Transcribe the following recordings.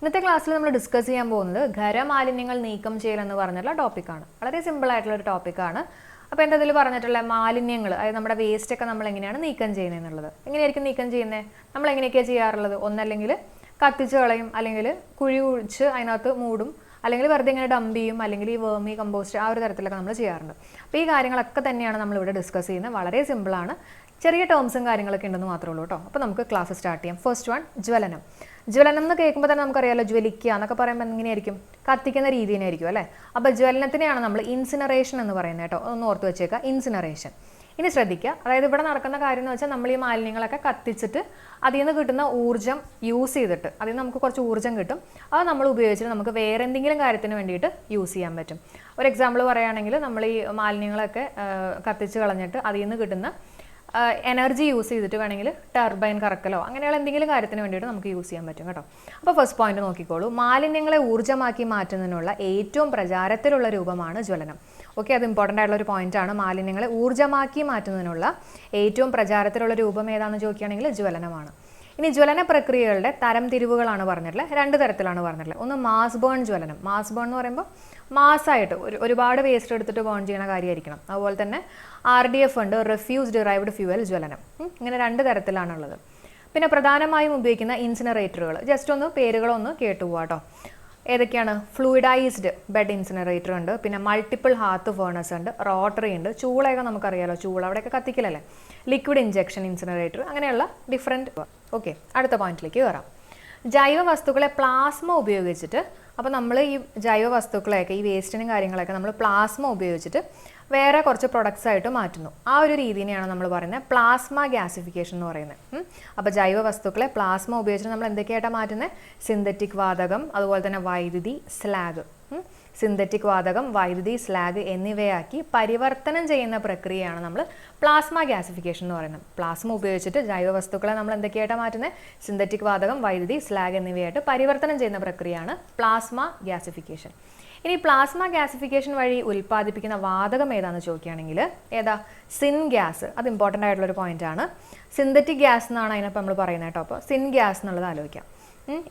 ഇന്നത്തെ ക്ലാസ്സിൽ നമ്മൾ ഡിസ്കസ് ചെയ്യാൻ പോകുന്നത് ഖരമാലിന്യങ്ങൾ നീക്കം ചെയ്യൽ എന്ന് പറഞ്ഞിട്ടുള്ള ടോപ്പിക്കാണ്. വളരെ സിമ്പിൾ ആയിട്ടുള്ള ഒരു ടോപ്പിക്കാണ്. അപ്പോൾ എന്താ ഇതിൽ പറഞ്ഞിട്ടുള്ള മാലിന്യങ്ങൾ, അതായത് നമ്മുടെ വേസ്റ്റ് ഒക്കെ നമ്മൾ എങ്ങനെയാണ് നീക്കം ചെയ്യുന്നത് എന്നുള്ളത്. എങ്ങനെയായിരിക്കും നീക്കം ചെയ്യുന്നത്? നമ്മൾ എങ്ങനെയൊക്കെയാണ് ചെയ്യാറുള്ളത്? ഒന്നല്ലെങ്കിൽ കത്തിച്ച് കളയും, അല്ലെങ്കിൽ കുഴി കുഴിച്ച് അതിനകത്ത് മൂടും, അല്ലെങ്കിൽ വെറുതെ ഇങ്ങനെ ഡംപ് ചെയ്യും, അല്ലെങ്കിൽ ഈ വേർമി കമ്പോസ്റ്റ് ആ ഒരു തരത്തിലൊക്കെ നമ്മൾ ചെയ്യാറുണ്ട്. അപ്പോൾ ഈ കാര്യങ്ങളൊക്കെ തന്നെയാണ് നമ്മളിവിടെ ഡിസ്കസ് ചെയ്യുന്നത്. വളരെ സിമ്പിളാണ്, ചെറിയ ടേംസും കാര്യങ്ങളൊക്കെ ഉണ്ടെന്ന് മാത്രമേ ഉള്ളൂ കേട്ടോ. അപ്പോൾ നമുക്ക് ക്ലാസ് സ്റ്റാർട്ട് ചെയ്യാം. ഫസ്റ്റ് വൺ, ജ്വലനം. ജ്വലനം എന്ന് കേൾക്കുമ്പോൾ തന്നെ നമുക്കറിയാമല്ലോ, ജ്വലിക്കുക എന്നൊക്കെ പറയുമ്പോൾ എങ്ങനെയായിരിക്കും? കത്തിക്കുന്ന രീതിയായിരിക്കും അല്ലേ? അപ്പോൾ ജ്വലനത്തിനെയാണ് നമ്മൾ ഇൻസിനറേഷൻ എന്ന് പറയുന്നത് കേട്ടോ. ഒന്ന് ഓർത്ത് വെച്ചേക്കുക, ഇൻസിനറേഷൻ. ഇനി ശ്രദ്ധിക്കുക, അതായത് ഇവിടെ നടക്കുന്ന കാര്യം എന്ന് വെച്ചാൽ നമ്മൾ ഈ മാലിന്യങ്ങളൊക്കെ കത്തിച്ചിട്ട് അതിൽ നിന്ന് കിട്ടുന്ന ഊർജ്ജം യൂസ് ചെയ്തിട്ട്, അതിൽ നിന്ന് നമുക്ക് കുറച്ച് ഊർജ്ജം കിട്ടും. അത് നമ്മൾ ഉപയോഗിച്ചിട്ട് നമുക്ക് വേറെ എന്തെങ്കിലും കാര്യത്തിന് വേണ്ടിയിട്ട് യൂസ് ചെയ്യാൻ പറ്റും. ഒരു എക്സാമ്പിൾ പറയുകയാണെങ്കിൽ, നമ്മൾ ഈ മാലിന്യങ്ങളൊക്കെ കത്തിച്ച് കളഞ്ഞിട്ട് അതിൽ നിന്ന് കിട്ടുന്ന എനർജി യൂസ് ചെയ്തിട്ട് വേണമെങ്കിൽ ടർബൈൻ കറക്കലോ അങ്ങനെയുള്ള എന്തെങ്കിലും കാര്യത്തിന് വേണ്ടിയിട്ട് നമുക്ക് യൂസ് ചെയ്യാൻ പറ്റും കേട്ടോ. അപ്പോൾ ഫസ്റ്റ് പോയിന്റ് നോക്കിക്കോളൂ. മാലിന്യങ്ങളെ ഊർജ്ജമാക്കി മാറ്റുന്നതിനുള്ള ഏറ്റവും പ്രചാരത്തിലുള്ള രൂപമാണ് ജ്വലനം. ഓക്കെ, അത് ഇമ്പോർട്ടൻ്റ് ആയിട്ടുള്ള ഒരു പോയിന്റാണ്. മാലിന്യങ്ങളെ ഊർജ്ജമാക്കി മാറ്റുന്നതിനുള്ള ഏറ്റവും പ്രചാരത്തിലുള്ള രൂപം ഏതാണെന്ന് ചോദിക്കുകയാണെങ്കിൽ ജ്വലനമാണ്. ഇനി ജ്വലന പ്രക്രിയകളുടെ തരം തിരിവുകളാണ് പറഞ്ഞിട്ടുള്ളത്. രണ്ട് തരത്തിലാണ് പറഞ്ഞിട്ടുള്ളത്. ഒന്ന് മാസ് ബേൺ ജ്വലനം. മാസ് ബേൺ എന്ന് പറയുമ്പോൾ മാസ്സായിട്ട് ഒരുപാട് വേസ്റ്റ് എടുത്തിട്ട് ബേൺ ചെയ്യുന്ന കാര്യമായിരിക്കണം. അതുപോലെ തന്നെ RDF ഉണ്ട്, റിഫ്യൂസ് ഡിറൈവ്ഡ് ഫ്യൂവൽ ജ്വലനം. ഇങ്ങനെ രണ്ട് തരത്തിലാണുള്ളത്. പിന്നെ പ്രധാനമായും ഉപയോഗിക്കുന്ന ഇൻസിനറേറ്ററുകൾ ജസ്റ്റ് ഒന്ന് പേരുകളൊന്ന് കേട്ടുപോകാം കേട്ടോ. ഏതൊക്കെയാണ്? ഫ്ലൂയിഡൈസ്ഡ് ബെഡ് ഇൻസിനറേറ്റർ ഉണ്ട്, പിന്നെ മൾട്ടിപ്പിൾ ഹാർത്ത് ഫേർണസ് ഉണ്ട്, റോട്ടറി ഉണ്ട്, ചൂളയൊക്കെ നമുക്കറിയാലോ, ചൂള അവിടെയൊക്കെ കത്തിക്കലല്ലേ, ലിക്വിഡ് ഇഞ്ചക്ഷൻ ഇൻസിനറേറ്റർ, അങ്ങനെയുള്ള ഡിഫറെൻറ്റ്. ഓക്കെ, അടുത്ത പോയിന്റിലേക്ക് കയറാം. ജൈവ വസ്തുക്കളെ പ്ലാസ്മ ഉപയോഗിച്ചിട്ട്, അപ്പോൾ നമ്മൾ ഈ ജൈവ വസ്തുക്കളെയൊക്കെ ഈ വേസ്റ്റിനും കാര്യങ്ങളൊക്കെ നമ്മൾ പ്ലാസ്മ ഉപയോഗിച്ചിട്ട് വേറെ കുറച്ച് പ്രൊഡക്ട്സ് ആയിട്ട് മാറ്റുന്നു. ആ ഒരു രീതിനെയാണ് നമ്മൾ പറയുന്നത് പ്ലാസ്മ ഗ്യാസിഫിക്കേഷൻ എന്ന് പറയുന്നത്. അപ്പോൾ ജൈവ വസ്തുക്കളെ പ്ലാസ്മ ഉപയോഗിച്ചിട്ട് നമ്മൾ എന്തൊക്കെയായിട്ടാണ് മാറ്റുന്നത്? സിന്തറ്റിക് വാതകം, അതുപോലെ തന്നെ വൈദ്യുതി, സ്ലാഗ്. സിന്തറ്റിക് വാതകം, വൈദ്യുതി, സ്ലാഗ് എന്നിവയാക്കി പരിവർത്തനം ചെയ്യുന്ന പ്രക്രിയയാണ് നമ്മൾ പ്ലാസ്മ ഗ്യാസിഫിക്കേഷൻ എന്ന് പറയുന്നത്. പ്ലാസ്മ ഉപയോഗിച്ചിട്ട് ജൈവ വസ്തുക്കളെ നമ്മൾ എന്തൊക്കെയായിട്ടാണ് മാറ്റുന്നത്? സിന്തറ്റിക് വാതകം, വൈദ്യുതി, സ്ലാഗ് എന്നിവയായിട്ട് പരിവർത്തനം ചെയ്യുന്ന പ്രക്രിയയാണ് പ്ലാസ്മ ഗ്യാസിഫിക്കേഷൻ. ഇനി പ്ലാസ്മ ഗ്യാസിഫിക്കേഷൻ വഴി ഉൽപ്പാദിപ്പിക്കുന്ന വാതകം ഏതാണെന്ന് ചോദിക്കുകയാണെങ്കിൽ ഏതാ? Syn gas. അത് ഇമ്പോർട്ടൻ്റ് ആയിട്ടുള്ളൊരു പോയിന്റാണ്. സിന്തറ്റിക് ഗ്യാസ് എന്നാണ് അതിനപ്പോൾ നമ്മൾ പറയുന്നത് കേട്ടോ. അപ്പോൾ സിൻ ഗ്യാസ് എന്നുള്ളത് ആലോചിക്കാം.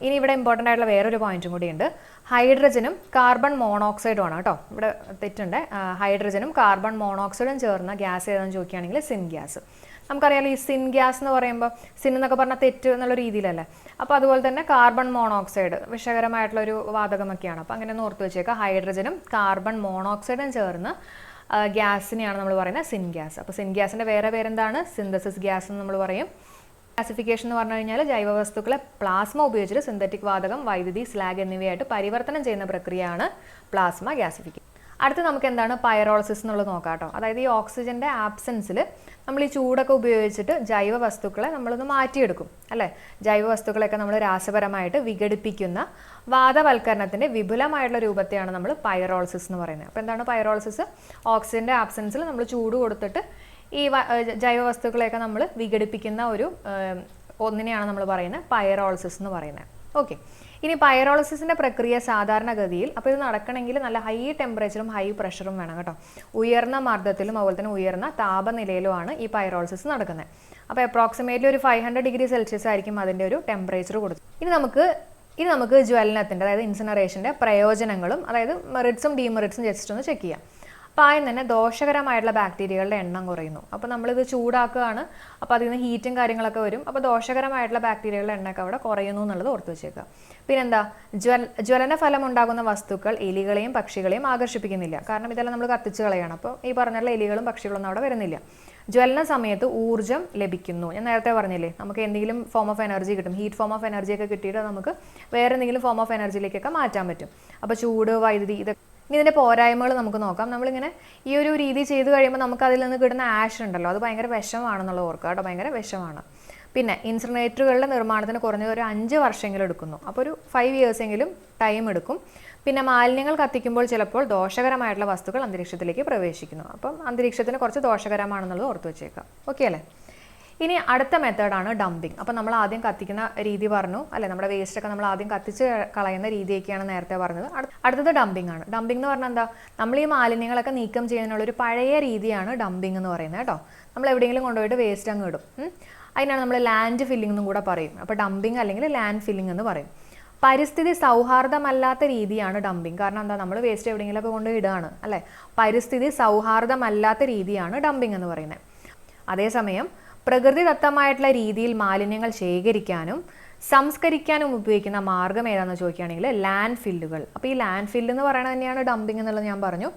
ഇനി ഇവിടെ ഇമ്പോർട്ടൻ്റ് ആയിട്ടുള്ള വേറൊരു പോയിന്റും കൂടിയുണ്ട്. ഹൈഡ്രജനും കാർബൺ മോണോക്സൈഡും ആണ് കേട്ടോ. ഇവിടെ തെറ്റുണ്ട്. ഹൈഡ്രജനും കാർബൺ മോണോക്സൈഡും ചേർന്ന ഗ്യാസ് ഏതാണെന്ന് ചോദിക്കുകയാണെങ്കിൽ സിൻ ഗ്യാസ്. നമുക്കറിയാലോ, ഈ സിൻ ഗ്യാസ് എന്ന് പറയുമ്പോൾ സിൻ എന്നൊക്കെ പറഞ്ഞാൽ തെറ്റ് എന്നുള്ള രീതിയിലല്ലേ. അപ്പോൾ അതുപോലെ തന്നെ കാർബൺ മോണോക്സൈഡ് വിഷകരമായിട്ടുള്ളൊരു വാതകമൊക്കെയാണ്. അപ്പോൾ അങ്ങനെ ഒന്ന് ഓർത്ത് വെച്ചേക്കുക. ഹൈഡ്രജനും കാർബൺ മോണോക്സൈഡും ചേർന്ന് ഗ്യാസിനെയാണ് നമ്മൾ പറയുന്നത് സിൻ ഗ്യാസ്. അപ്പോൾ സിൻ ഗ്യാസിൻ്റെ വേറെ പേരെന്താണ്? സിന്തസിസ് ഗ്യാസ് എന്ന് നമ്മൾ പറയും. ഗ്യാസിഫിക്കേഷൻ എന്ന് പറഞ്ഞു കഴിഞ്ഞാൽ ജൈവ വസ്തുക്കളെ പ്ലാസ്മ ഉപയോഗിച്ചിട്ട് സിന്തറ്റിക് വാതകം, വൈദ്യുതി, സ്ലാഗ് എന്നിവയായിട്ട് പരിവർത്തനം ചെയ്യുന്ന പ്രക്രിയയാണ് പ്ലാസ്മ ഗ്യാസിഫിക്കേഷൻ. അടുത്ത് നമുക്ക് എന്താണ് പൈറോളിസിസ് എന്നുള്ളത് നോക്കാം കേട്ടോ. അതായത് ഈ ഓക്സിജൻ്റെ ആബ്സെൻസിൽ നമ്മൾ ഈ ചൂടൊക്കെ ഉപയോഗിച്ചിട്ട് ജൈവ വസ്തുക്കളെ നമ്മളൊന്ന് മാറ്റിയെടുക്കും അല്ലേ. ജൈവ വസ്തുക്കളെയൊക്കെ നമ്മൾ രാസപരമായിട്ട് വിഘടിപ്പിക്കുന്ന വാതവൽക്കരണത്തിൻ്റെ വിപുലമായിട്ടുള്ള രൂപത്തെയാണ് നമ്മൾ പൈറോളിസിസ് എന്ന് പറയുന്നത്. അപ്പോൾ എന്താണ് പൈറോളിസിസ്? ഓക്സിജൻ്റെ ആബ്സെൻസിൽ നമ്മൾ ചൂട് കൊടുത്തിട്ട് ഈ ജൈവ വസ്തുക്കളെയൊക്കെ നമ്മൾ വിഘടിപ്പിക്കുന്ന ഒരു ഒന്നിനെയാണ് നമ്മൾ പറയുന്നത് പൈറോളിസിസ് എന്ന് പറയുന്നത്. ഓക്കെ, ഇനി പൈറോളിസിസിൻ്റെ പ്രക്രിയ സാധാരണഗതിയിൽ, അപ്പോൾ ഇത് നടക്കണമെങ്കിൽ നല്ല ഹൈ ടെമ്പറേച്ചറും ഹൈ പ്രഷറും വേണം കേട്ടോ. ഉയർന്ന മർദ്ദത്തിലും അതുപോലെ തന്നെ ഉയർന്ന താപനിലയിലുമാണ് ഈ പൈറോളിസിസ് നടക്കുന്നത്. അപ്പോൾ അപ്രോക്സിമേറ്റ്ലി ഒരു 500 ഡിഗ്രി സെൽഷ്യസ് ആയിരിക്കും അതിൻ്റെ ഒരു ടെമ്പറേച്ചർ കൊടുത്തു. ഇനി നമുക്ക് ജ്വലനത്തിൻ്റെ, അതായത് ഇൻസിനറേഷൻ്റെ പ്രയോജനങ്ങളും അതായത് മെറിറ്റ്സും ഡീമെറിറ്റ്സും ജസ്റ്റ് ഒന്ന് ചെക്ക് ചെയ്യാം. അപ്പോൾ ആദ്യം തന്നെ ദോഷകരമായിട്ടുള്ള ബാക്ടീരിയകളുടെ എണ്ണം കുറയുന്നു. അപ്പോൾ നമ്മളിത് ചൂടാക്കുകയാണ്, അപ്പോൾ അതിൽ നിന്ന് ഹീറ്റും കാര്യങ്ങളൊക്കെ വരും. അപ്പോൾ ദോഷകരമായിട്ടുള്ള ബാക്ടീരിയകളുടെ എണ്ണമൊക്കെ അവിടെ കുറയുന്നു എന്നുള്ളത് ഓർത്ത് വെച്ചേക്കുക. പിന്നെന്താ? ജ്വലന ഫലം ഉണ്ടാകുന്ന വസ്തുക്കൾ എലികളെയും പക്ഷികളെയും ആകർഷിപ്പിക്കുന്നില്ല. കാരണം ഇതെല്ലാം നമ്മൾ കത്തിച്ച് കളയാണ്. അപ്പോൾ ഈ പറഞ്ഞുള്ള എലികളും പക്ഷികളൊന്നും അവിടെ വരുന്നില്ല. ജ്വലന സമയത്ത് ഊർജ്ജം ലഭിക്കുന്നു. ഞാൻ നേരത്തെ പറഞ്ഞില്ലേ, നമുക്ക് എന്തെങ്കിലും ഫോം ഓഫ് എനർജി കിട്ടും. ഹീറ്റ് ഫോം ഓഫ് എനർജിയൊക്കെ കിട്ടിയിട്ട് നമുക്ക് വേറെ എന്തെങ്കിലും ഫോം ഓഫ് എനർജിയിലേക്കൊക്കെ മാറ്റാൻ പറ്റും. അപ്പോൾ ചൂട്, വൈദ്യുതി, ഇതൊക്കെ. ഇനി ഇതിൻ്റെ പോരായ്മകൾ നമുക്ക് നോക്കാം. നമ്മളിങ്ങനെ ഈ ഒരു രീതി ചെയ്ത് കഴിയുമ്പോൾ നമുക്ക് അതിൽ നിന്ന് കിട്ടുന്ന ആഷ് ഉണ്ടല്ലോ, അത് ഭയങ്കര വിഷമാണെന്നുള്ളത് ഓർക്കുക കേട്ടോ. ഭയങ്കര വിഷമാണ്. പിന്നെ ഇൻസിനറേറ്ററുകളുടെ നിർമ്മാണത്തിന് കുറഞ്ഞത് ഒരു 5 വർഷമെങ്കിലും എടുക്കുന്നു. അപ്പോൾ ഒരു 5 years എങ്കിലും ടൈം എടുക്കും. പിന്നെ മാലിന്യങ്ങൾ കത്തിക്കുമ്പോൾ ചിലപ്പോൾ ദോഷകരമായിട്ടുള്ള വസ്തുക്കൾ അന്തരീക്ഷത്തിലേക്ക് പ്രവേശിക്കുന്നു. അപ്പം അന്തരീക്ഷത്തിന് കുറച്ച് ദോഷകരമാണെന്നുള്ളത് ഓർത്ത് വെച്ചേക്കാം. ഓക്കെ അല്ലേ? ഇനി അടുത്ത മെത്തേഡാണ് ഡംപിങ്. അപ്പോൾ നമ്മൾ ആദ്യം കത്തിക്കുന്ന രീതി പറഞ്ഞു അല്ലേ, നമ്മുടെ വേസ്റ്റൊക്കെ നമ്മൾ ആദ്യം കത്തിച്ച് കളയുന്ന രീതിയൊക്കെയാണ് നേരത്തെ പറഞ്ഞത്. അടുത്തത് ഡംപിങ് ആണ്. ഡംപിങ് എന്ന് പറഞ്ഞാൽ എന്താ? നമ്മൾ ഈ മാലിന്യങ്ങളൊക്കെ നീക്കം ചെയ്യുന്നതിനുള്ളൊരു പഴയ രീതിയാണ് ഡംപിങ് എന്ന് പറയുന്നത് കേട്ടോ. നമ്മൾ എവിടെയെങ്കിലും കൊണ്ടുപോയിട്ട് വേസ്റ്റ് അങ്ങ് ഇടും. അതിനാണ് നമ്മൾ ലാൻഡ് ഫില്ലിംഗ് എന്നും കൂടെ പറയും. അപ്പോൾ ഡംപിങ് അല്ലെങ്കിൽ ലാൻഡ് ഫില്ലിംഗ് എന്ന് പറയും. പരിസ്ഥിതി സൗഹാർദ്ദമല്ലാത്ത രീതിയാണ് ഡംപിങ്. കാരണം എന്താ, നമ്മൾ വേസ്റ്റ് എവിടെയെങ്കിലുമൊക്കെ കൊണ്ട് ഇടുകയാണ് അല്ലേ. പരിസ്ഥിതി സൗഹാർദ്ദമല്ലാത്ത രീതിയാണ് ഡംപിങ് എന്ന് പറയുന്നത്. അതേസമയം പ്രകൃതിദത്തമായിട്ടുള്ള രീതിയിൽ മാലിന്യങ്ങൾ ശേഖരിക്കാനും സംസ്കരിക്കാനും ഉപയോഗിക്കുന്ന മാർഗം ഏതാണെന്ന് ചോദിക്കുകയാണെങ്കിൽ ലാൻഡ് ഫില്ലുകൾ. അപ്പോൾ ഈ ലാൻഡ് ഫില്ല് എന്ന് പറയുന്നത് തന്നെയാണ് ഡംപിങ് എന്നുള്ളത് ഞാൻ പറഞ്ഞു.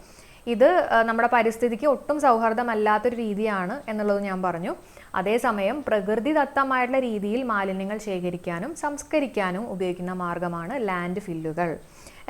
ഇത് നമ്മുടെ പരിസ്ഥിതിക്ക് ഒട്ടും സൗഹാർദ്ദമല്ലാത്തൊരു രീതിയാണ് എന്നുള്ളത് ഞാൻ പറഞ്ഞു. അതേസമയം പ്രകൃതിദത്തമായിട്ടുള്ള രീതിയിൽ മാലിന്യങ്ങൾ ശേഖരിക്കാനും സംസ്കരിക്കാനും ഉപയോഗിക്കുന്ന മാർഗമാണ് ലാൻഡ് ഫില്ലുകൾ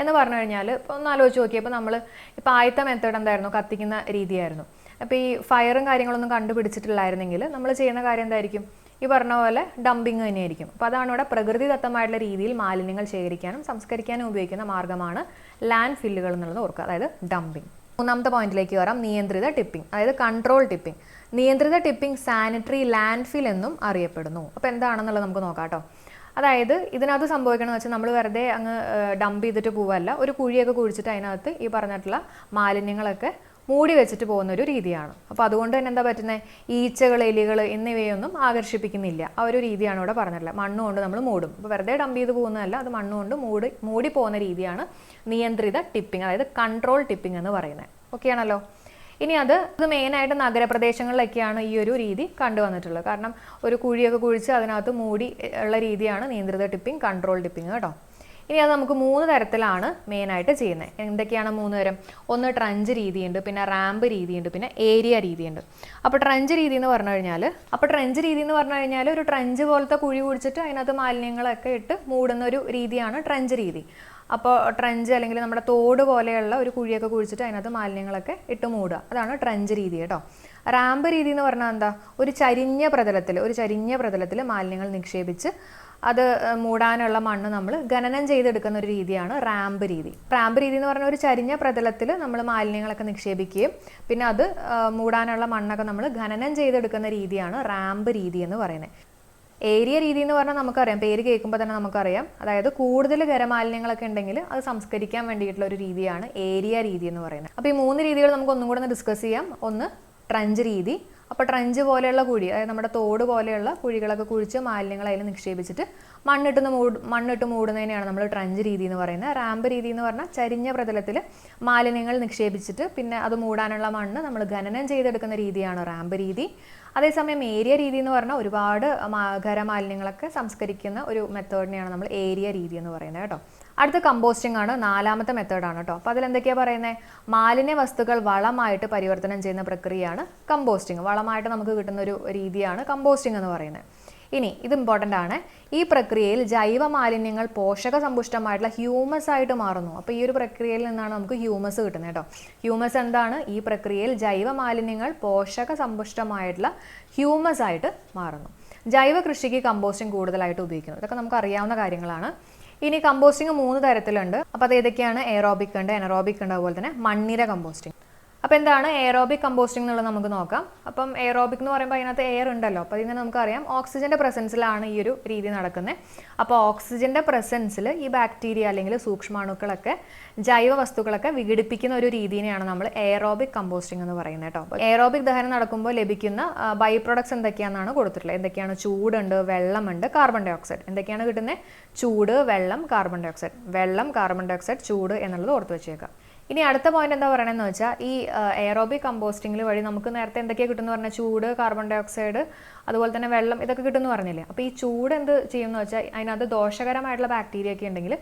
എന്ന് പറഞ്ഞു കഴിഞ്ഞാൽ, ഇപ്പോൾ ഒന്ന് ആലോചിച്ച് നോക്കിയപ്പോൾ നമ്മൾ ഇപ്പോൾ ആദ്യത്തെ മെത്തേഡ് എന്തായിരുന്നു, കത്തിക്കുന്ന രീതിയായിരുന്നു. അപ്പോൾ ഈ ഫയറും കാര്യങ്ങളൊന്നും കണ്ടുപിടിച്ചിട്ടില്ലായിരുന്നെങ്കിൽ നമ്മൾ ചെയ്യുന്ന കാര്യം എന്തായിരിക്കും, ഈ പറഞ്ഞ പോലെ ഡംപിങ് തന്നെയായിരിക്കും. അപ്പോൾ അതാണ് ഇവിടെ പ്രകൃതിദത്തമായിട്ടുള്ള രീതിയിൽ മാലിന്യങ്ങൾ ശേഖരിക്കാനും സംസ്കരിക്കാനും ഉപയോഗിക്കുന്ന മാർഗ്ഗമാണ് ലാൻഡ് ഫില്ലുകൾ എന്നുള്ളത് ഓർക്കുക, അതായത് ഡംപിങ്. മൂന്നാമത്തെ പോയിന്റിലേക്ക് വരാം, നിയന്ത്രിത ടിപ്പിംഗ്, അതായത് കൺട്രോൾ ടിപ്പിംഗ്. നിയന്ത്രിത ടിപ്പിംഗ് സാനിറ്ററി ലാൻഡ് ഫിൽ എന്നും അറിയപ്പെടുന്നു. അപ്പോൾ എന്താണെന്നുള്ളത് നമുക്ക് നോക്കാം കേട്ടോ. അതായത് ഇതിനകത്ത് സംഭവിക്കണമെന്ന് വെച്ചാൽ നമ്മൾ വെറുതെ അങ്ങ് ഡംപ് ചെയ്തിട്ട് പോവല്ല, ഒരു കുഴിയൊക്കെ കുഴിച്ചിട്ട് അതിനകത്ത് ഈ പറഞ്ഞിട്ടുള്ള മാലിന്യങ്ങളൊക്കെ മൂടി വെച്ചിട്ട് പോകുന്നൊരു രീതിയാണ്. അപ്പോൾ അതുകൊണ്ട് തന്നെ എന്താ പറ്റുന്നത്, ഈച്ചകൾ, എലികൾ എന്നിവയൊന്നും ആകർഷിപ്പിക്കുന്നില്ല. ആ ഒരു രീതിയാണ് ഇവിടെ പറഞ്ഞിട്ടുള്ളത്. മണ്ണുകൊണ്ട് നമ്മൾ മൂടും. അപ്പോൾ വെറുതെ ഡംപ് ചെയ്ത് പോകുന്നതല്ല, അത് മണ്ണുകൊണ്ട് മൂടി പോകുന്ന രീതിയാണ് നിയന്ത്രിത ടിപ്പിംഗ്, അതായത് കൺട്രോൾ ടിപ്പിംഗ് എന്ന് പറയുന്നത്. ഓക്കെ ആണല്ലോ. ഇനി അത് മെയിനായിട്ട് നഗരപ്രദേശങ്ങളിലൊക്കെയാണ് ഈ ഒരു രീതി കണ്ടുവന്നിട്ടുള്ളത്. കാരണം ഒരു കുഴിയൊക്കെ കുഴിച്ച് അതിനകത്ത് മൂടി ഉള്ള രീതിയാണ് നിയന്ത്രിത ടിപ്പിംഗ്, കൺട്രോൾ ടിപ്പിംഗ് കേട്ടോ. ഇനി അത് നമുക്ക് 3 തരത്തിലാണ് മെയിനായിട്ട് ചെയ്യുന്നത്. എന്തൊക്കെയാണ് 3 തരം? ഒന്ന് ട്രഞ്ച് രീതിയുണ്ട്, പിന്നെ റാമ്പ് രീതിയുണ്ട്, പിന്നെ ഏരിയ രീതിയുണ്ട്. അപ്പോൾ ട്രഞ്ച് രീതി എന്ന് പറഞ്ഞു കഴിഞ്ഞാൽ ഒരു ട്രഞ്ച് പോലത്തെ കുഴി കുഴിച്ചിട്ട് അതിനകത്ത് മാലിന്യങ്ങളൊക്കെ ഇട്ട് മൂടുന്ന ഒരു രീതിയാണ് ട്രഞ്ച് രീതി. അപ്പോൾ ട്രഞ്ച് അല്ലെങ്കിൽ നമ്മുടെ തോട് പോലെയുള്ള ഒരു കുഴിയൊക്കെ കുഴിച്ചിട്ട് അതിനകത്ത് മാലിന്യങ്ങളൊക്കെ ഇട്ട് മൂടുക, അതാണ് ട്രഞ്ച് രീതി കേട്ടോ. റാമ്പ് രീതി എന്ന് പറഞ്ഞാൽ എന്താ, ഒരു ചരിഞ്ഞ പ്രതലത്തിൽ മാലിന്യങ്ങൾ നിക്ഷേപിച്ച് അത് മൂടാനുള്ള മണ്ണ് നമ്മൾ ഖനനം ചെയ്തെടുക്കുന്ന ഒരു രീതിയാണ് റാമ്പ് രീതി. റാമ്പ് രീതി എന്ന് പറഞ്ഞാൽ ഒരു ചരിഞ്ഞ പ്രതലത്തിൽ നമ്മൾ മാലിന്യങ്ങളൊക്കെ നിക്ഷേപിക്കുകയും പിന്നെ അത് മൂടാനുള്ള മണ്ണൊക്കെ നമ്മൾ ഖനനം ചെയ്തെടുക്കുന്ന രീതിയാണ് റാമ്പ് രീതി എന്ന് പറയുന്നത്. ഏരിയ രീതി എന്ന് പറഞ്ഞാൽ നമുക്കറിയാം, പേര് കേൾക്കുമ്പോൾ തന്നെ നമുക്കറിയാം, അതായത് കൂടുതൽ ഖരമാലിന്യങ്ങളൊക്കെ ഉണ്ടെങ്കിൽ അത് സംസ്കരിക്കാൻ വേണ്ടിയിട്ടുള്ള ഒരു രീതിയാണ് ഏരിയ രീതി എന്ന് പറയുന്നത്. അപ്പോൾ ഈ 3 രീതികൾ നമുക്ക് ഒന്നും കൂടെ ഡിസ്കസ് ചെയ്യാം. ഒന്ന് ട്രഞ്ച് രീതി. അപ്പോൾ ട്രഞ്ച് പോലെയുള്ള കുഴി, അതായത് നമ്മുടെ തോട് പോലെയുള്ള കുഴികളൊക്കെ കുഴിച്ച് മാലിന്യങ്ങൾ അതിൽ നിക്ഷേപിച്ചിട്ട് മണ്ണിട്ട് മൂടുന്നതിനെയാണ് നമ്മൾ ട്രഞ്ച് രീതി എന്ന് പറയുന്നത്. റാമ്പ് രീതി എന്ന് പറഞ്ഞാൽ ചരിഞ്ഞ പ്രതലത്തിൽ മാലിന്യങ്ങൾ നിക്ഷേപിച്ചിട്ട് പിന്നെ അത് മൂടാനുള്ള മണ്ണ് നമ്മൾ ഖനനം ചെയ്തെടുക്കുന്ന രീതിയാണ് റാമ്പ് രീതി. അതേസമയം ഏരിയ രീതി എന്ന് പറഞ്ഞാൽ ഒരുപാട് ഖരമാലിന്യങ്ങളൊക്കെ സംസ്കരിക്കുന്ന ഒരു മെത്തേഡിനെയാണ് നമ്മൾ ഏരിയ രീതി എന്ന് പറയുന്നത് കേട്ടോ. അടുത്ത കമ്പോസ്റ്റിംഗ് ആണ്, 4ാമത്തെ മെത്തേഡാണ് കേട്ടോ. അപ്പോൾ അതിലെന്തൊക്കെയാണ് പറയുന്നത്, മാലിന്യ വസ്തുക്കൾ വളമായിട്ട് പരിവർത്തനം ചെയ്യുന്ന പ്രക്രിയയാണ് കമ്പോസ്റ്റിംഗ്. വളമായിട്ട് നമുക്ക് കിട്ടുന്ന ഒരു രീതിയാണ് കമ്പോസ്റ്റിംഗ് എന്ന് പറയുന്നത്. ഇനി ഇത് ഇമ്പോർട്ടൻ്റ് ആണ്, ഈ പ്രക്രിയയിൽ ജൈവ മാലിന്യങ്ങൾ പോഷക സമ്പുഷ്ടമായിട്ടുള്ള ഹ്യൂമസ് ആയിട്ട് മാറുന്നു. അപ്പോൾ ഈ ഒരു പ്രക്രിയയിൽ നിന്നാണ് നമുക്ക് ഹ്യൂമസ് കിട്ടുന്നത് കേട്ടോ. ഹ്യൂമസ് എന്താണ്, ഈ പ്രക്രിയയിൽ ജൈവ മാലിന്യങ്ങൾ പോഷക സമ്പുഷ്ടമായിട്ടുള്ള ഹ്യൂമസ് ആയിട്ട് മാറുന്നു. ജൈവ കൃഷിക്ക് കമ്പോസ്റ്റിംഗ് കൂടുതലായിട്ട് ഉപയോഗിക്കുന്നു. ഇതൊക്കെ നമുക്ക് അറിയാവുന്ന കാര്യങ്ങളാണ്. ഇനി കമ്പോസ്റ്റിംഗ് 3 തരത്തിലുണ്ട്. അപ്പോൾ അത് ഏതൊക്കെയാണ്, എയറോബിക് ഉണ്ട്, എനറോബിക് ഉണ്ട്, അതുപോലെ തന്നെ മണ്ണിര കമ്പോസ്റ്റിംഗ്. അപ്പോൾ എന്താണ് എയറോബിക് കമ്പോസ്റ്റിംഗ് എന്നുള്ളത് നമുക്ക് നോക്കാം. അപ്പം എയറോബിക് എന്ന് പറയുമ്പോൾ അതിനകത്ത് എയർ ഉണ്ടല്ലോ. അപ്പോൾ ഇതിനെ നമുക്കറിയാം ഓക്സിജൻ്റെ പ്രസൻസിലാണ് ഈ ഒരു രീതി നടക്കുന്നത്. അപ്പോൾ ഓക്സിജൻ്റെ പ്രസൻസിൽ ഈ ബാക്ടീരിയ അല്ലെങ്കിൽ സൂക്ഷ്മാണുക്കളൊക്കെ ജൈവ വസ്തുക്കളൊക്കെ വിഘടിപ്പിക്കുന്ന ഒരു രീതിയെയാണ് നമ്മൾ എയറോബിക് കമ്പോസ്റ്റിംഗ് എന്ന് പറയുന്നത് കേട്ടോ. അപ്പോൾ എയറോബിക് ദഹനം നടക്കുമ്പോൾ ലഭിക്കുന്ന ബൈ പ്രൊഡക്ട്സ് എന്തൊക്കെയാണെന്നാണ് കൊടുത്തിട്ടുള്ളത്. എന്തൊക്കെയാണ്, ചൂടുണ്ട്, വെള്ളമുണ്ട്, കാർബൺ ഡൈ ഓക്സൈഡ്. എന്തൊക്കെയാണ് കിട്ടുന്നത്, ചൂട്, വെള്ളം, കാർബൺ ഡൈ ഓക്സൈഡ്. വെള്ളം, കാർബൺ ഡൈ ഓക്സൈഡ്, ചൂട് എന്നുള്ളത് ഓർത്ത് വെച്ചേക്കാം. ഇനി അടുത്ത പോയിന്റ് എന്താ പറയണമെന്ന് വെച്ചാൽ, ഈ എയറോബിക് കമ്പോസ്റ്റിംഗിൽ വഴി നമുക്ക് നേരത്തെ എന്തൊക്കെയാണ് കിട്ടുമെന്ന് പറഞ്ഞാൽ ചൂട്, കാർബൺ ഡൈ ഓക്സൈഡ്, അതുപോലെ തന്നെ വെള്ളം, ഇതൊക്കെ കിട്ടുമെന്ന് പറഞ്ഞില്ലേ. അപ്പോൾ ഈ ചൂട് എന്ത് ചെയ്യുമെന്ന് വെച്ചാൽ അതിനകത്ത് ദോഷകരമായിട്ടുള്ള ബാക്ടീരിയ ഒക്കെ ഉണ്ടെങ്കിൽ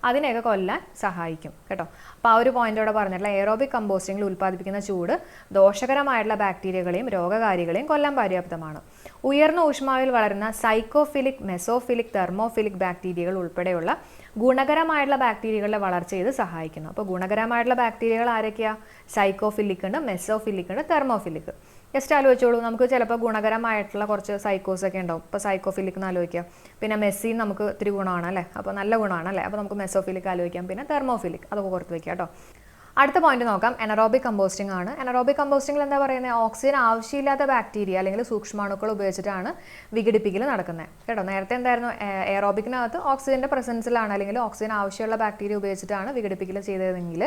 അതിനെയൊക്കെ കൊല്ലാൻ സഹായിക്കും കേട്ടോ. അപ്പോൾ ആ ഒരു പോയിന്റ് ഇവിടെ പറഞ്ഞിട്ടുള്ള എയറോബിക് കമ്പോസ്റ്റിംഗിൽ ഉൽപ്പാദിപ്പിക്കുന്ന ചൂട് ദോഷകരമായിട്ടുള്ള ബാക്ടീരിയകളെയും രോഗകാരികളെയും കൊല്ലാൻ പര്യാപ്തമാണ്. ഉയർന്ന ഊഷ്മാവിൽ വളരുന്ന സൈക്കോഫിലിക്, മെസോഫിലിക്, തെർമോഫിലിക് ബാക്ടീരിയകൾ ഉൾപ്പെടെയുള്ള ഗുണകരമായിട്ടുള്ള ബാക്ടീരിയകളുടെ വളർച്ച ഇത് സഹായിക്കുന്നു. അപ്പോൾ ഗുണകരമായിട്ടുള്ള ബാക്ടീരിയകൾ ആരൊക്കെയാണ്, സൈക്കോഫിലിക് ഉണ്ട്, മെസോഫിലിക് ഉണ്ട്, തെർമോഫിലിക്. ജസ്റ്റ് ആലോചിച്ചോളൂ, നമുക്ക് ചിലപ്പോൾ ഗുണകരമായിട്ടുള്ള കുറച്ച് സൈക്കോസ് ഒക്കെ ഉണ്ടാവും. ഇപ്പോൾ സൈക്കോഫിലിക് എന്ന് ആലോചിക്കാം. പിന്നെ മെസ്സിൻ നമുക്ക് ഇത്തിരി ഗുണമാണ് അല്ലേ, അപ്പോൾ നല്ല ഗുണമാണ് അല്ലേ. അപ്പോൾ നമുക്ക് മെസോഫിലിക് ആലോചിക്കാം. പിന്നെ തെർമോഫിലിക്, അതൊക്കെ പുറത്ത് വയ്ക്കാം കേട്ടോ. അടുത്ത പോയിന്റ് നോക്കാം, എനറോബിക് കമ്പോസ്റ്റിംഗ് ആണ്. എനറോബിക് കമ്പോസ്റ്റിംഗിൽ എന്താ പറയുന്നത്, ഓക്സിജൻ ആവശ്യമില്ലാത്ത ബാക്ടീരിയ അല്ലെങ്കിൽ സൂക്ഷ്മാണുക്കൾ ഉപയോഗിച്ചിട്ടാണ് വിഘടിപ്പിക്കൽ നടക്കുന്നത് കേട്ടോ. നേരത്തെ എന്തായിരുന്നു, എയറോബിക്കിനകത്ത് ഓക്സിജന്റെ പ്രസൻസിലാണ് അല്ലെങ്കിൽ ഓക്സിജൻ ആവശ്യമുള്ള ബാക്ടീരിയ ഉപയോഗിച്ചിട്ടാണ് വിഘടിപ്പിക്കൽ ചെയ്തതെങ്കിൽ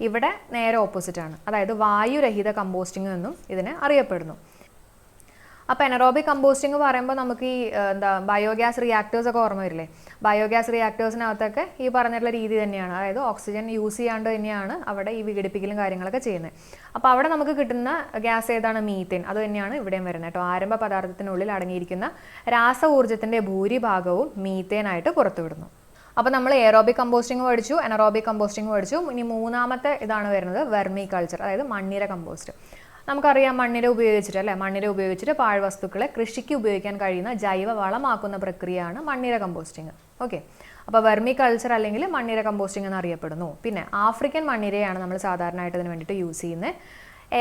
ഇവിടെ നേരെ ഓപ്പോസിറ്റ് ആണ്. അതായത് വായുരഹിത കമ്പോസ്റ്റിംഗ് എന്നും ഇതിനെ അറിയപ്പെടുന്നു. അപ്പോൾ എനറോബിക് കമ്പോസ്റ്റിംഗ് പറയുമ്പോൾ നമുക്ക് ഈ എന്താ ബയോഗ്യാസ് റിയാക്ടേഴ്സ് ഒക്കെ ഓർമ്മ വരില്ലേ? ബയോഗ്യാസ് റിയാക്ടേഴ്സിനകത്തൊക്കെ ഈ പറഞ്ഞിട്ടുള്ള രീതി തന്നെയാണ്, അതായത് ഓക്സിജൻ യൂസ് ചെയ്യാണ്ട് തന്നെയാണ് അവിടെ ഈ വിഘടിപ്പിക്കലും കാര്യങ്ങളൊക്കെ ചെയ്യുന്നത്. അപ്പോൾ അവിടെ നമുക്ക് കിട്ടുന്ന ഗ്യാസ് ഏതാണ്? മീത്തേൻ. അത് തന്നെയാണ് ഇവിടെയും വരുന്നത് കേട്ടോ. ആരംഭ പദാർത്ഥത്തിനുള്ളിൽ അടങ്ങിയിരിക്കുന്ന രാസ ഊർജ്ജത്തിൻ്റെ ഭൂരിഭാഗവും മീത്തേനായിട്ട് പുറത്തുവിടുന്നു. അപ്പോൾ നമ്മൾ എയറോബിക് കമ്പോസ്റ്റിംഗ് പഠിച്ചു, എനറോബിക് കമ്പോസ്റ്റിംഗ് പഠിച്ചു. ഇനി മൂന്നാമത്തെ ഇതാണ് വരുന്നത് വെർമി കൾച്ചർ, അതായത് മണ്ണിര കമ്പോസ്റ്റ്. നമുക്കറിയാം മണ്ണിര ഉപയോഗിച്ചിട്ട് അല്ലേ, മണ്ണിര ഉപയോഗിച്ചിട്ട് പാഴ്വസ്തുക്കളെ കൃഷിക്ക് ഉപയോഗിക്കാൻ കഴിയുന്ന ജൈവ വളമാക്കുന്ന പ്രക്രിയയാണ് മണ്ണിര കമ്പോസ്റ്റിംഗ്. ഓക്കെ, അപ്പോൾ വെർമി കൾച്ചർ അല്ലെങ്കിൽ മണ്ണിര കമ്പോസ്റ്റിംഗ് എന്നറിയപ്പെടുന്നു. പിന്നെ ആഫ്രിക്കൻ മണ്ണിരയാണ് നമ്മൾ സാധാരണയായിട്ട് ഇതിന് വേണ്ടിയിട്ട് യൂസ് ചെയ്യുന്നത്.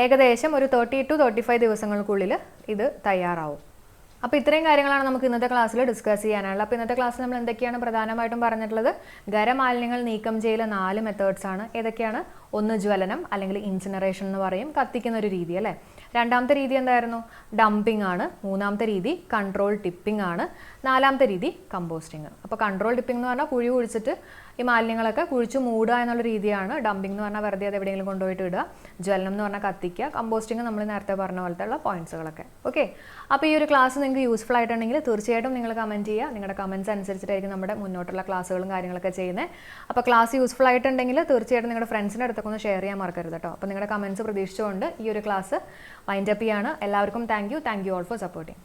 ഏകദേശം ഒരു 30 to 35 ദിവസങ്ങൾക്കുള്ളിൽ ഇത് തയ്യാറാവും. അപ്പോൾ ഇത്രയും കാര്യങ്ങളാണ് നമുക്ക് ഇന്നത്തെ ക്ലാസ്സിൽ ഡിസ്കസ് ചെയ്യാനുള്ളത്. അപ്പോൾ ഇന്നത്തെ ക്ലാസ്സിൽ നമ്മൾ എന്തൊക്കെയാണ് പ്രധാനമായിട്ടും പറഞ്ഞിട്ടുള്ളത്? ഖരമാലിന്യങ്ങൾ നീക്കം ചെയ്യൽ 4 മെത്തേഡ്സ് ആണ്. ഏതൊക്കെയാണ്? ഒന്ന് ജ്വലനം അല്ലെങ്കിൽ ഇൻസിനറേഷൻ എന്ന് പറയും, കത്തിക്കുന്ന ഒരു രീതി അല്ലേ. രണ്ടാമത്തെ രീതി എന്തായിരുന്നു? ഡംപിംഗ് ആണ്. മൂന്നാമത്തെ രീതി കൺട്രോൾ ടിപ്പിംഗ് ആണ്. നാലാമത്തെ രീതി കമ്പോസ്റ്റിംഗ്. അപ്പോൾ കൺട്രോൾ ടിപ്പിംഗ് എന്ന് പറഞ്ഞാൽ കുഴി കുഴിച്ചിട്ട് ഈ മാലിന്യങ്ങളൊക്കെ കുഴിച്ച് മൂടുക എന്നുള്ള രീതിയാണ്. ഡംപിംഗ് എന്ന് പറഞ്ഞാൽ വെറുതെ അത് എവിടെയെങ്കിലും കൊണ്ടുപോയിട്ട് ഇടുക. ജ്വലനം എന്ന് പറഞ്ഞാൽ കത്തിക്കുക. കമ്പോസ്റ്റിംഗ് നമ്മൾ നേരത്തെ പറഞ്ഞ പോലത്തെ ഉള്ള പോയിന്റ്സുകളൊക്കെ. ഓക്കെ, അപ്പോൾ ഈ ഒരു ക്ലാസ് നിങ്ങൾക്ക് യൂസ്ഫുൾ ആയിട്ടുണ്ടെങ്കിൽ തീർച്ചയായിട്ടും നിങ്ങൾ കമൻറ്റ് ചെയ്യുക. നിങ്ങളുടെ കമൻറ്റ്സ് അനുസരിച്ചിട്ടായിരിക്കും നമ്മുടെ മുന്നോട്ടുള്ള ക്ലാസ്സുകളും കാര്യങ്ങളൊക്കെ ചെയ്യുന്നത്. അപ്പോൾ ക്ലാസ് യൂസ്ഫുൾ ആയിട്ടുണ്ടെങ്കിൽ തീർച്ചയായിട്ടും നിങ്ങളുടെ ഫ്രണ്ട്സിൻ്റെ അടുത്തൊക്കെ ഒന്ന് ഷെയർ ചെയ്യാൻ മറക്കരുത് കേട്ടോ. അപ്പോൾ നിങ്ങളുടെ കമൻറ്റ്സ് പ്രതീക്ഷിച്ചുകൊണ്ട് ഈ ഒരു ക്ലാസ് വൈൻഡ് അപ്പ് ചെയ്യാണ്. എല്ലാവർക്കും thank you all for supporting.